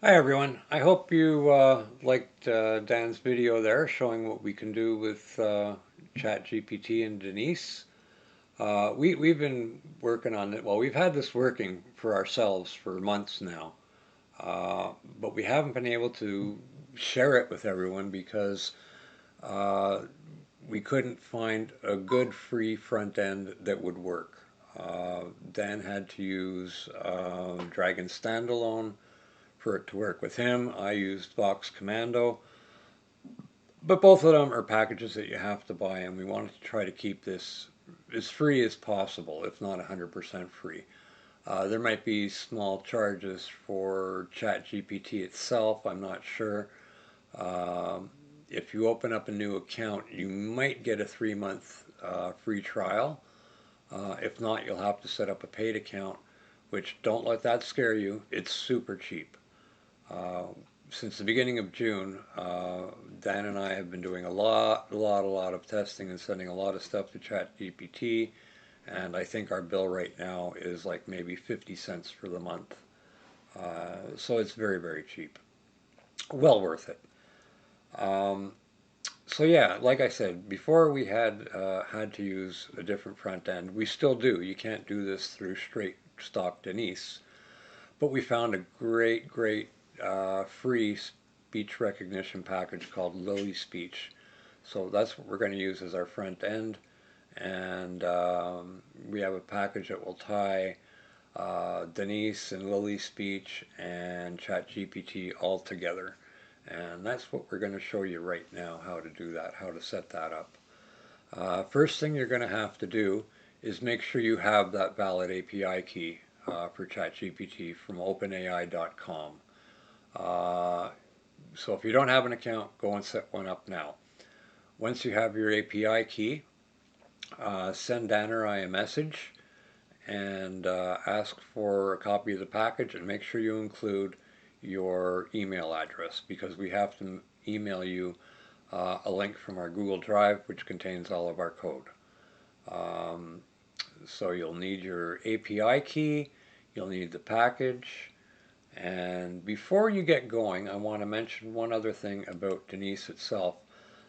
Hi everyone. I hope you liked Dan's video there showing what we can do with ChatGPT and Denise. We've been working on it. Well, we've had this working for ourselves for months now, but we haven't been able to share it with everyone because uh, we couldn't find a good free front end that would work. Dan had to use Dragon Standalone for it to work with him. I used Vox Commando, but both of them are packages that you have to buy, and we wanted to try to keep this as free as possible, if not 100% free. There might be small charges for ChatGPT itself, I'm not sure. Um, if you open up a new account, you might get a 3 month free trial. If not, you'll have to set up a paid account, which don't let that scare you. It's super cheap. Uh, since the beginning of June, Dan and I have been doing a lot of testing and sending a lot of stuff to ChatGPT, and I think our bill right now is like maybe 50 cents for the month. So it's very, very cheap. Well worth it. Um, so yeah, like I said, before we had to use a different front end. We still do. You can't do this through straight stock Denise. But we found a great free speech recognition package called Lily Speech. So that's what we're going to use as our front end. And we have a package that will tie Denise and Lily Speech and ChatGPT all together. And that's what we're going to show you right now, how to do that, how to set that up. First thing you're going to have to do is make sure you have that valid API key for ChatGPT from OpenAI.com. Uh, so if you don't have an account, go and set one up now. Once you have your API key, send Dan or I a message and ask for a copy of the package and make sure you include your email address because we have to email you a link from our Google Drive which contains all of our code. Um, so you'll need your API key, you'll need the package, and before you get going, I want to mention one other thing about Denise itself.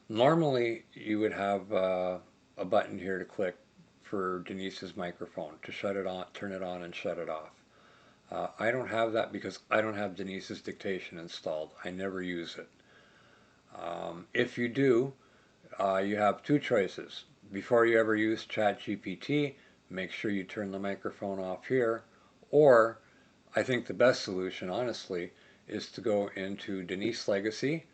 Normally, you would have a button here to click for Denise's microphone to shut it on, turn it on, and shut it off. I don't have that because I don't have Denise's dictation installed. I never use it. If you do, you have two choices. Before you ever use ChatGPT, make sure you turn the microphone off here. Or, I think the best solution, honestly, is to go into Denise Legacy,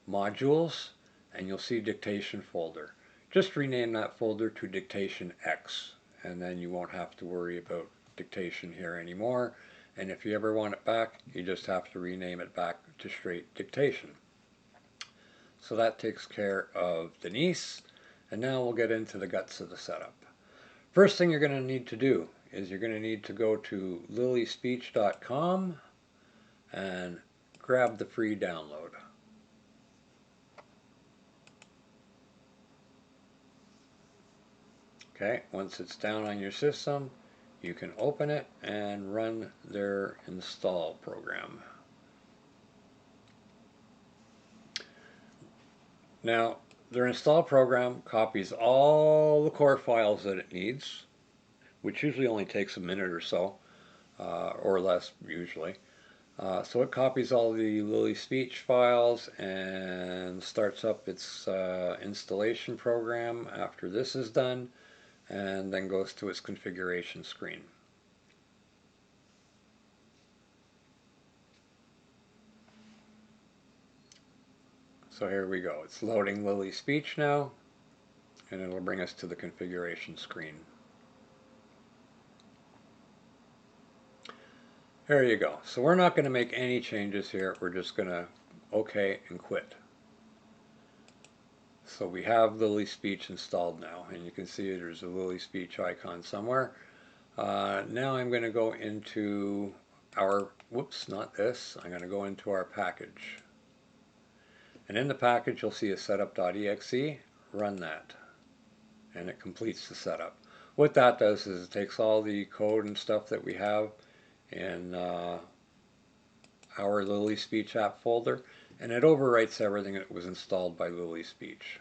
Modules, and you'll see Dictation Folder. Just rename that folder to Dictation X, and then you won't have to worry about dictation here anymore. And if you ever want it back, you just have to rename it back to straight dictation. So that takes care of Denise. And now we'll get into the guts of the setup. First thing you're going to need to do is you're going to need to go to lilyspeech.com and grab the free download. Okay, once it's down on your system, you can open it and run their install program. Now, their install program copies all the core files that it needs, which usually only takes a minute or so, or less usually. So it copies all the Lily Speech files and starts up its installation program after this is done, and then goes to its configuration screen. So here we go. It's loading Lily Speech now, and it'll bring us to the configuration screen. There you go. So we're not going to make any changes here. We're just going to OK and quit. So we have Lily Speech installed now, and you can see there's a Lily Speech icon somewhere. Now I'm going to go into our, whoops, not this. I'm going to go into our package. And in the package, you'll see a setup.exe. Run that, and it completes the setup. What that does is it takes all the code and stuff that we have in our Lily Speech app folder, and it overwrites everything that was installed by Lily Speech.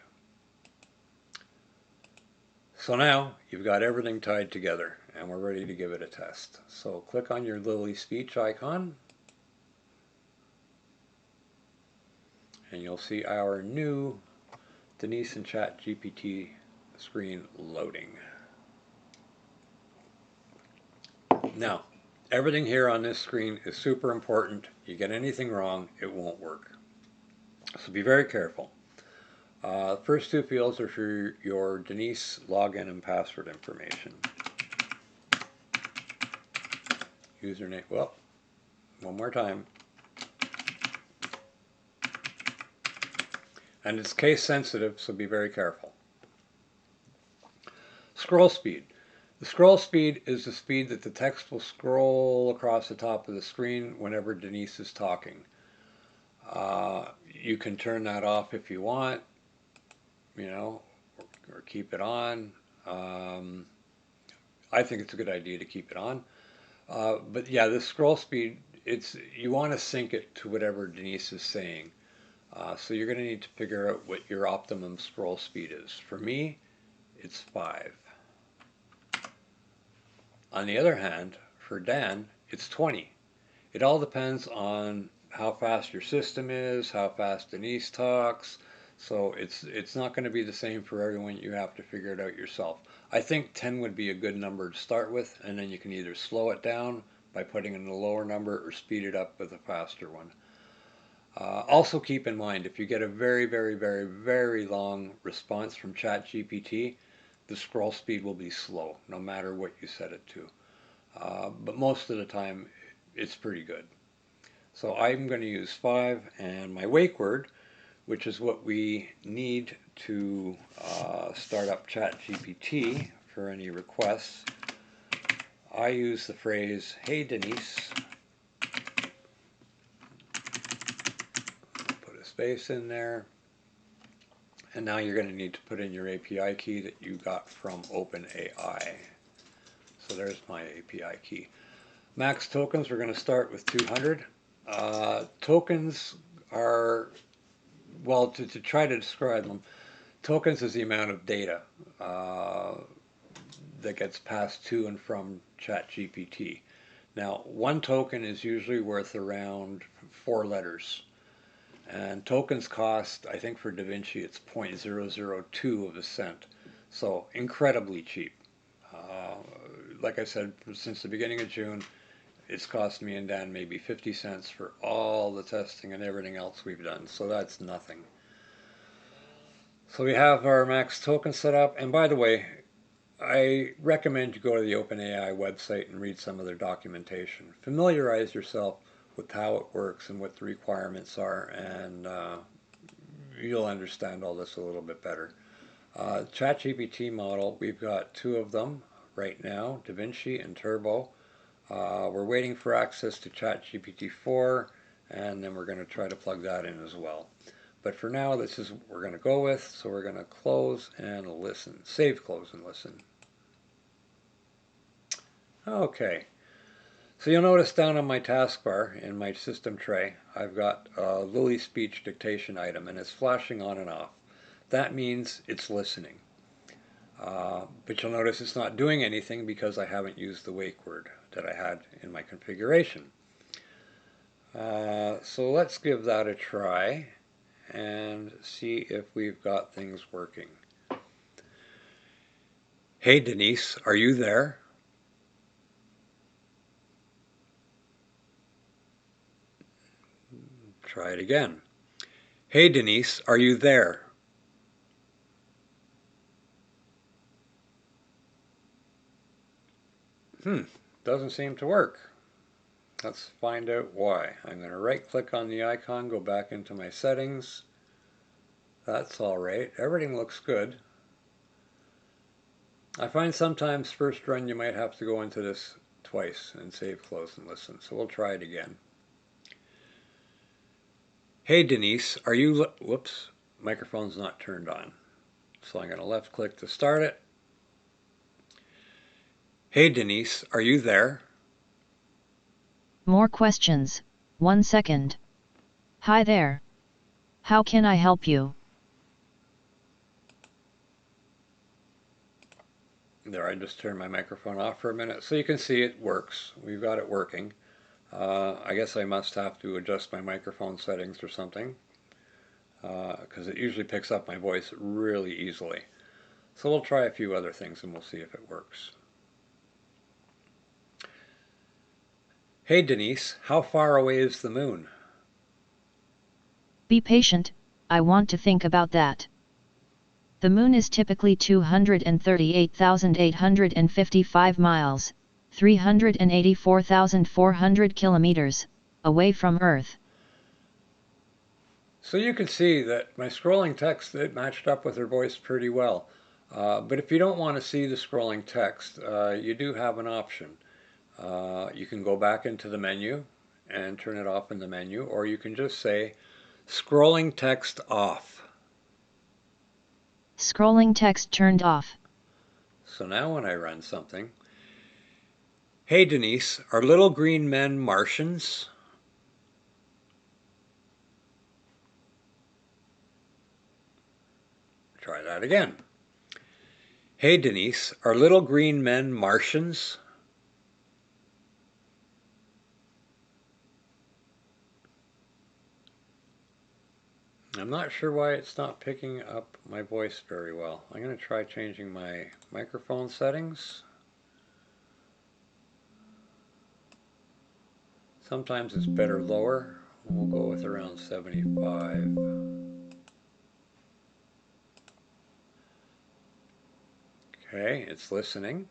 So now you've got everything tied together and we're ready to give it a test. So click on your Lily Speech icon and you'll see our new Denise and ChatGPT screen loading. Now, everything here on this screen is super important. You get anything wrong, it won't work. So be very careful. First two fields are for your Denise login and password information. Username, well, one more time. And it's case sensitive, so be very careful. Scroll speed. The scroll speed is the speed that the text will scroll across the top of the screen whenever Denise is talking. You can turn that off if you want, or keep it on. I think it's a good idea to keep it on. But yeah, the scroll speed, you want to sync it to whatever Denise is saying. So you're going to need to figure out what your optimum scroll speed is. For me, it's 5. On the other hand, for Dan, it's 20. It all depends on how fast your system is, how fast Denise talks. So it's not going to be the same for everyone. You have to figure it out yourself. I think 10 would be a good number to start with, and then you can either slow it down by putting in a lower number or speed it up with a faster one. Also keep in mind, if you get a very, very, very, very long response from ChatGPT, the scroll speed will be slow, no matter what you set it to. But most of the time, it's pretty good. So I'm going to use 5, and my wake word, which is what we need to start up ChatGPT for any requests. I use the phrase, "Hey Denise," put a space in there, and now you're going to need to put in your API key that you got from OpenAI. So there's my API key. Max tokens, we're going to start with 200. Tokens are, well, to try to describe them, tokens is the amount of data that gets passed to and from ChatGPT. Now, one token is usually worth around 4 letters. And tokens cost, I think for DaVinci, it's 0.002 of a cent. So incredibly cheap. Like I said, since the beginning of June, it's cost me and Dan maybe 50 cents for all the testing and everything else we've done. So that's nothing. So we have our max token set up. And by the way, I recommend you go to the OpenAI website and read some of their documentation. Familiarize yourself with how it works and what the requirements are, and you'll understand all this a little bit better. ChatGPT model, we've got 2 of them right now, DaVinci and Turbo. We're waiting for access to ChatGPT 4, and then we're going to try to plug that in as well. But for now, this is what we're going to go with, so we're going to close and listen. Save, close, and listen. Okay. So you'll notice down on my taskbar in my system tray, I've got a Lily Speech dictation item, and it's flashing on and off. That means it's listening. But you'll notice it's not doing anything because I haven't used the wake word that I had in my configuration. So let's give that a try and see if we've got things working. Hey Denise, are you there? Try it again. Hey Denise, are you there? Doesn't seem to work. Let's find out why. I'm going to right click on the icon, go back into my settings. That's all right. Everything looks good. I find sometimes first run you might have to go into this twice and save, close, and listen. So we'll try it again. Hey Denise, are you, whoops, microphone's not turned on. So I'm going to left click to start it. Hey Denise, are you there? More questions. 1 second. Hi there. How can I help you? There, I just turned my microphone off for a minute. So you can see it works. We've got it working. I guess I must have to adjust my microphone settings or something, because it usually picks up my voice really easily. So we'll try a few other things and we'll see if it works. Hey Denise, how far away is the moon? Be patient, I want to think about that. The moon is typically 238,855 miles, 384,400 kilometers, away from Earth. So you can see that my scrolling text, it matched up with her voice pretty well. But if you don't want to see the scrolling text, you do have an option. You can go back into the menu and turn it off in the menu, or you can just say scrolling text off. Scrolling text turned off. So now when I run something, hey Denise, are little green men Martians? Try that again. Hey Denise, are little green men Martians? I'm not sure why it's not picking up my voice very well. I'm going to try changing my microphone settings. Sometimes it's better lower. We'll go with around 75. Okay, it's listening,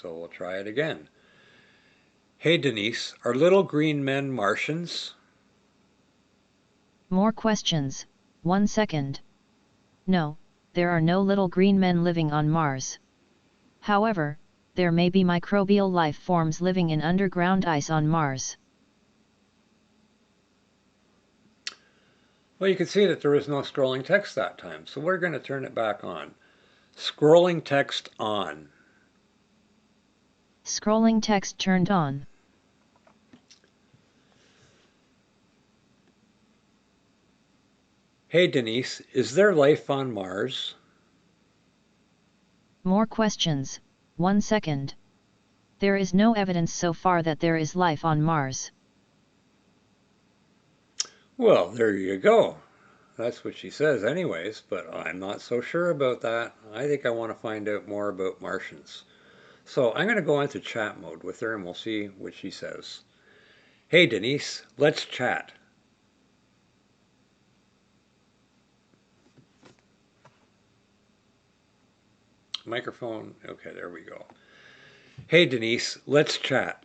so we'll try it again. Hey Denise, are little green men Martians? More questions. 1 second. No, there are no little green men living on Mars. However, there may be microbial life forms living in underground ice on Mars. Well, you can see that there was no scrolling text that time, so we're going to turn it back on. Scrolling text on. Scrolling text turned on. Hey Denise, is there life on Mars? More questions. 1 second. There is no evidence so far that there is life on Mars. Well, there you go. That's what she says anyways, but I'm not so sure about that. I think I want to find out more about Martians. So I'm going to go into chat mode with her and we'll see what she says. Hey Denise, let's chat. Microphone, okay, there we go. Hey Denise, let's chat.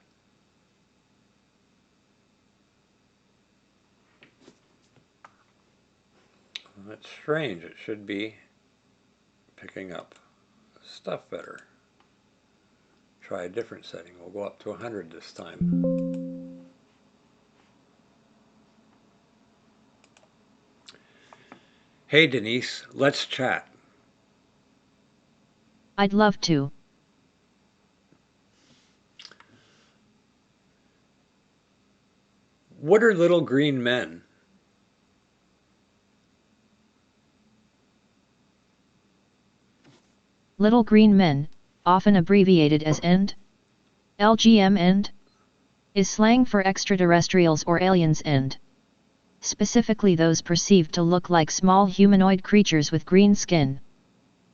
That's strange, it should be picking up stuff better. Try a different setting, we'll go up to 100 this time. Hey Denise, let's chat. I'd love to. What are little green men? Little green men, often abbreviated as END, LGM END, is slang for extraterrestrials or aliens END. Specifically those perceived to look like small humanoid creatures with green skin.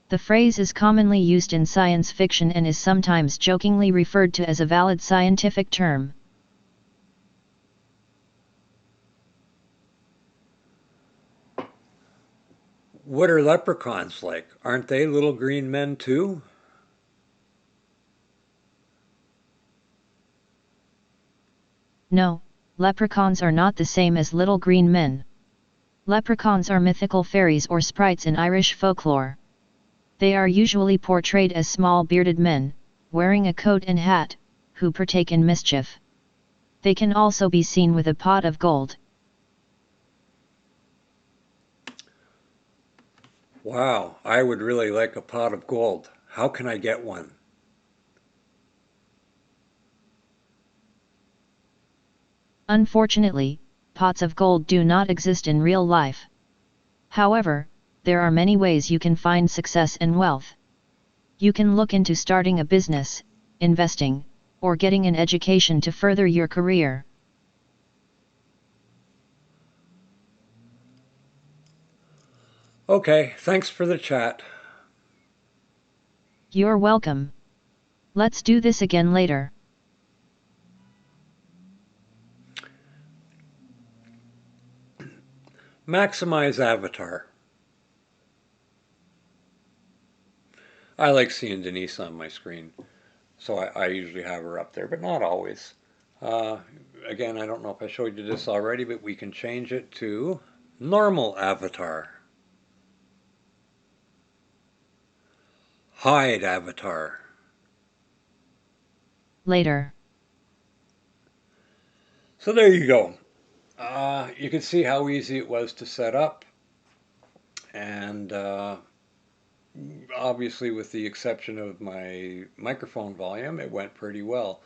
The phrase is commonly used in science fiction and is sometimes jokingly referred to as a valid scientific term. What are leprechauns like? Aren't they little green men too? No, leprechauns are not the same as little green men. Leprechauns are mythical fairies or sprites in Irish folklore. They are usually portrayed as small bearded men, wearing a coat and hat, who partake in mischief. They can also be seen with a pot of gold. Wow, I would really like a pot of gold. How can I get one? Unfortunately, pots of gold do not exist in real life. However, there are many ways you can find success and wealth. You can look into starting a business, investing, or getting an education to further your career. Okay, thanks for the chat. You're welcome. Let's do this again later. Maximize avatar. I like seeing Denise on my screen, so I usually have her up there, but not always. Uh, Again, I don't know if I showed you this already, but we can change it to normal avatar, hide avatar. Later. So there you go. You can see how easy it was to set up, and obviously, with the exception of my microphone volume, it went pretty well.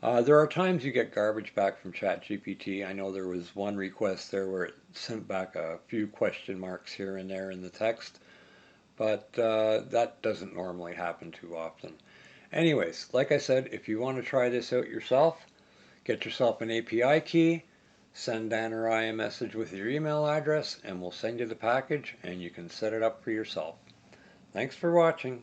There are times you get garbage back from ChatGPT. I know there was one request there where it sent back a few question marks here and there in the text, but that doesn't normally happen too often. Anyways, like I said, if you want to try this out yourself, get yourself an API key, send Dan or I a message with your email address, and we'll send you the package and you can set it up for yourself. Thanks for watching.